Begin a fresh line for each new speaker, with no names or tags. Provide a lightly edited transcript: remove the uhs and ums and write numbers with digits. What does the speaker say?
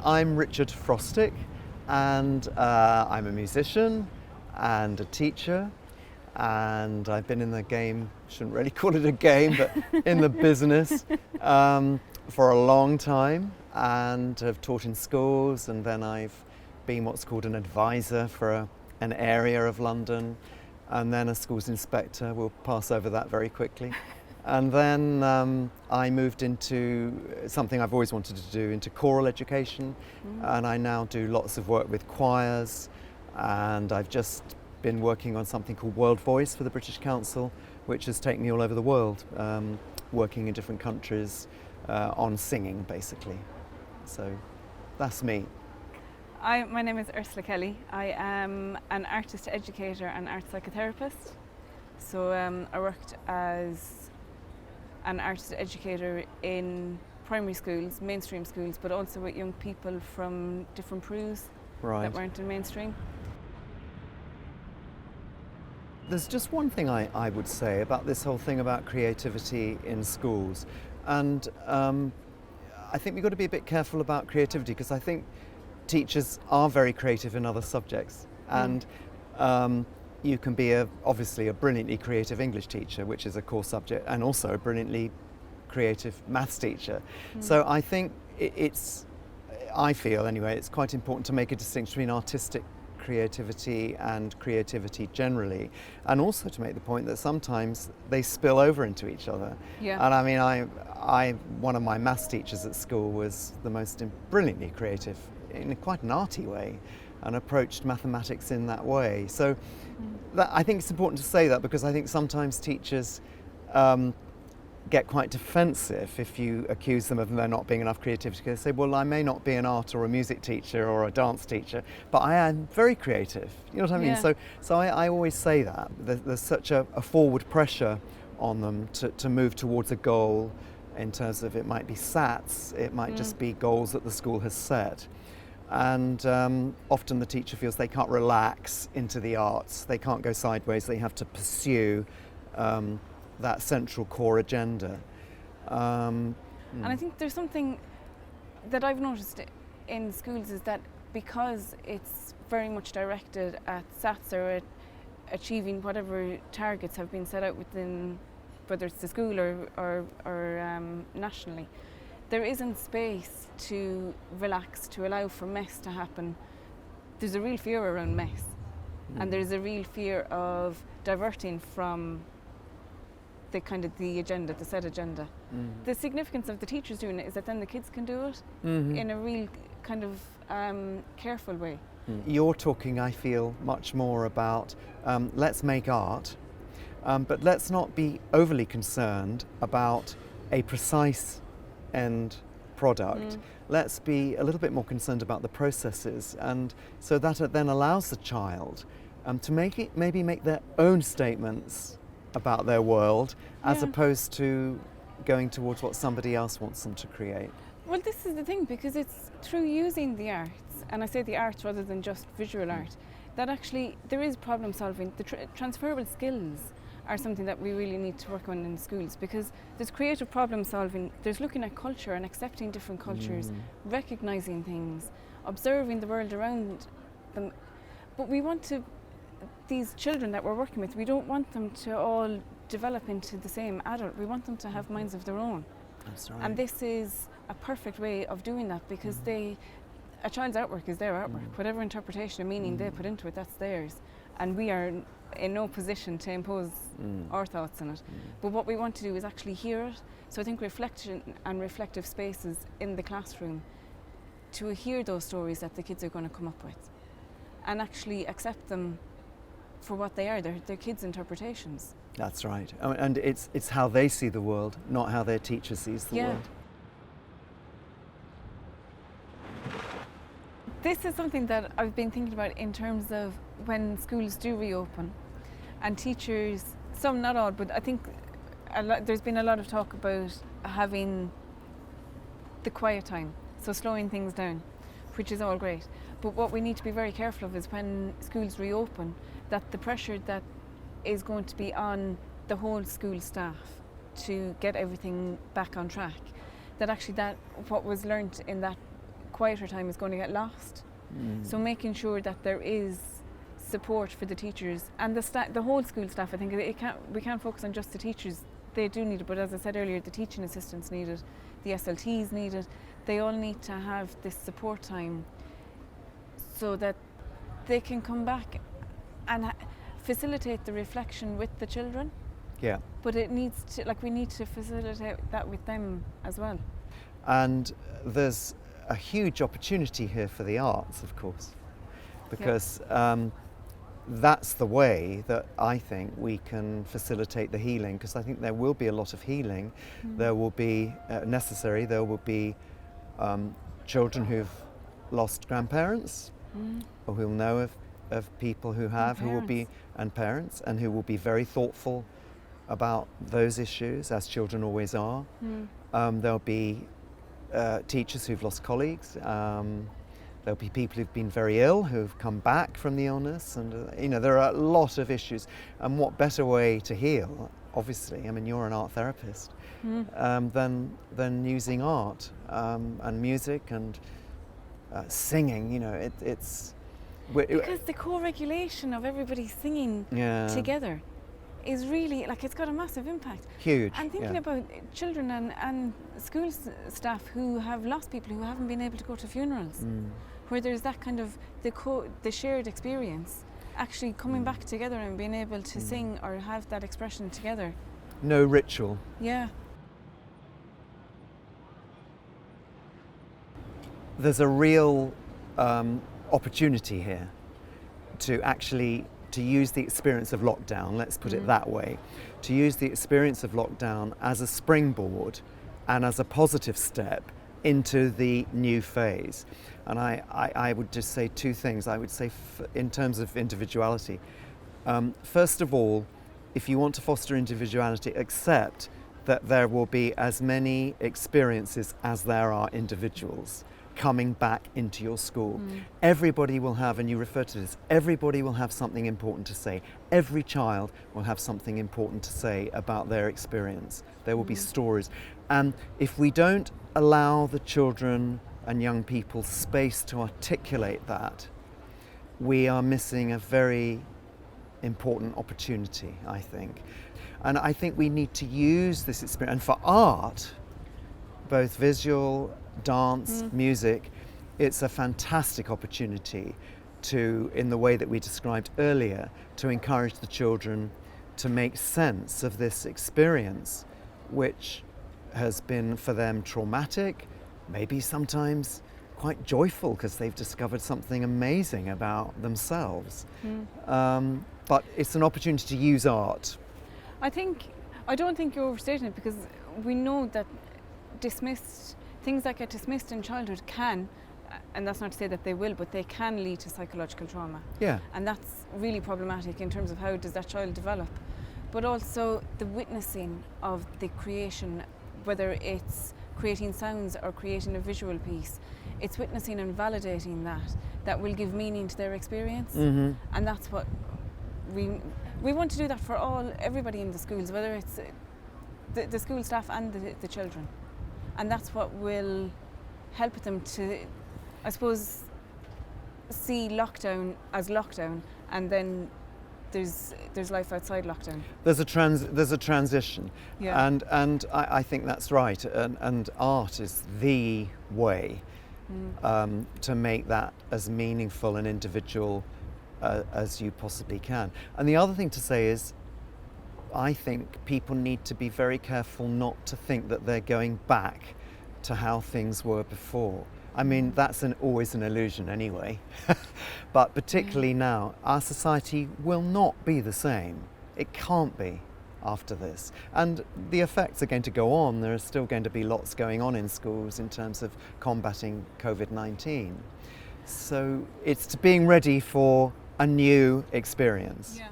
I'm Richard Frostick, and I'm a musician and a teacher, and I've been in the game, shouldn't really call it a game, but in the business for a long time, and have taught in schools, and then I've been what's called an advisor for an area of London, and then a schools inspector. We'll pass over that very quickly. And then I moved into something I've always wanted to do, into choral education, and I now do lots of work with choirs, and I've just been working on something called World Voice for the British Council, which has taken me all over the world, working in different countries on singing, basically. So that's me.
My name is Ursula Kelly. I am an artist educator and art psychotherapist. So I worked as an artist educator in primary schools, mainstream schools, but also with young people from different Peru's that weren't in mainstream.
There's just one thing I would say about this whole thing about creativity in schools, and I think we've got to be a bit careful about creativity, because I think teachers are very creative in other subjects, and you can be obviously a brilliantly creative English teacher, which is a core subject, and also a brilliantly creative maths teacher. So I think I feel anyway, it's quite important to make a distinction between artistic creativity and creativity generally, and also to make the point that sometimes they spill over into each other.
Yeah.
And I mean, one of my maths teachers at school was the most brilliantly creative in quite an arty way, and approached mathematics in that way. So I think it's important to say that, because I think sometimes teachers get quite defensive if you accuse them of there not being enough creativity. They say, well, I may not be an art or a music teacher or a dance teacher, but I am very creative. You know what I mean?
Yeah.
So I always say that. There's such a forward pressure on them to move towards a goal, in terms of, it might be SATs, it might just be goals that the school has set. And often the teacher feels they can't relax into the arts, they can't go sideways, they have to pursue that central core agenda.
And I think there's something that I've noticed in schools, is that because it's very much directed at SATs or at achieving whatever targets have been set out within, whether it's the school or nationally, there isn't space to relax, to allow for mess to happen. There's a real fear around mess, and there's a real fear of diverting from the agenda, the set agenda. The significance of the teachers doing it is that then the kids can do it in a real kind of careful way.
You're talking, I feel, much more about let's make art, but let's not be overly concerned about a precise end product. Let's be a little bit more concerned about the processes, and so that it then allows the child to maybe make their own statements about their world, as opposed to going towards what somebody else wants them to create.
Well, this is the thing, because it's through using the arts, and I say the arts rather than just visual art, that actually there is problem solving. The transferable skills are something that we really need to work on in schools, because there's creative problem solving, there's looking at culture and accepting different cultures, recognising things, observing the world around them. But we want these children that we're working with, we don't want them to all develop into the same adult. We want them to have minds of their own.
That's right.
And this is a perfect way of doing that, because a child's artwork is their artwork. Whatever interpretation and meaning they put into it, that's theirs. And we are in no position to impose our thoughts on it. But what we want to do is actually hear it. So I think reflection and reflective spaces in the classroom to hear those stories that the kids are going to come up with, and actually accept them for what they are. They're kids' interpretations.
That's right. And it's how they see the world, not how their teacher sees the world.
This is something that I've been thinking about in terms of when schools do reopen, and teachers, some, not all, but I think there's been a lot of talk about having the quiet time, so slowing things down, which is all great. But what we need to be very careful of is when schools reopen, that the pressure that is going to be on the whole school staff to get everything back on track, that actually what was learnt in that quieter time is going to get lost. So making sure that there is support for the teachers and the whole school staff. I think we can't focus on just the teachers. They do need it, but as I said earlier, the teaching assistants need it, the SLTs need it. They all need to have this support time so that they can come back and facilitate the reflection with the children.
Yeah.
But it needs to, we need to facilitate that with them as well.
And there's a huge opportunity here for the arts, of course, because that's the way that I think we can facilitate the healing, because I think there will be a lot of healing. There will be necessary, there will be children who've lost grandparents, or who'll know of people who have, who will be, and parents, and who will be very thoughtful about those issues, as children always are. There'll be teachers who've lost colleagues. There'll be people who've been very ill, who've come back from the illness, and there are a lot of issues. And what better way to heal, obviously, I mean, you're an art therapist, than using art and music and singing. It's
because the co-regulation of everybody singing together is really, it's got a massive impact.
Huge.
And thinking about children and school staff who have lost people, who haven't been able to go to funerals, where there's that kind of the shared experience, actually coming back together and being able to sing or have that expression together.
No ritual.
Yeah.
There's a real opportunity here to use the experience of lockdown, let's put it that way, to use the experience of lockdown as a springboard and as a positive step into the new phase. And I would just say two things. I would say in terms of individuality, first of all, if you want to foster individuality, accept that there will be as many experiences as there are individuals coming back into your school. Everybody will have, and you refer to this, everybody will have something important to say. Every child will have something important to say about their experience. There will be stories. And if we don't allow the children and young people space to articulate that, we are missing a very important opportunity, I think. And I think we need to use this experience. And for art, both visual, dance, music, it's a fantastic opportunity to, in the way that we described earlier, to encourage the children to make sense of this experience, which has been for them traumatic, maybe sometimes quite joyful because they've discovered something amazing about themselves. But it's an opportunity to use art. I
don't think you're overstating it, because we know that things that get dismissed in childhood can, and that's not to say that they will, but they can lead to psychological trauma.
Yeah.
And that's really problematic in terms of how does that child develop. But also the witnessing of the creation, whether it's creating sounds or creating a visual piece, it's witnessing and validating that will give meaning to their experience. And that's what we want to do, that for everybody in the schools, whether it's the school staff and the children. And that's what will help them to, I suppose, see lockdown as lockdown, and then there's life outside lockdown.
There's a transition, and I think that's right. And art is the way to make that as meaningful and individual as you possibly can. And the other thing to say is, I think people need to be very careful not to think that they're going back to how things were before. I mean, that's always an illusion anyway. But particularly now, our society will not be the same. It can't be after this. And the effects are going to go on. There are still going to be lots going on in schools in terms of combating COVID-19. So it's being ready for a new experience.
Yeah.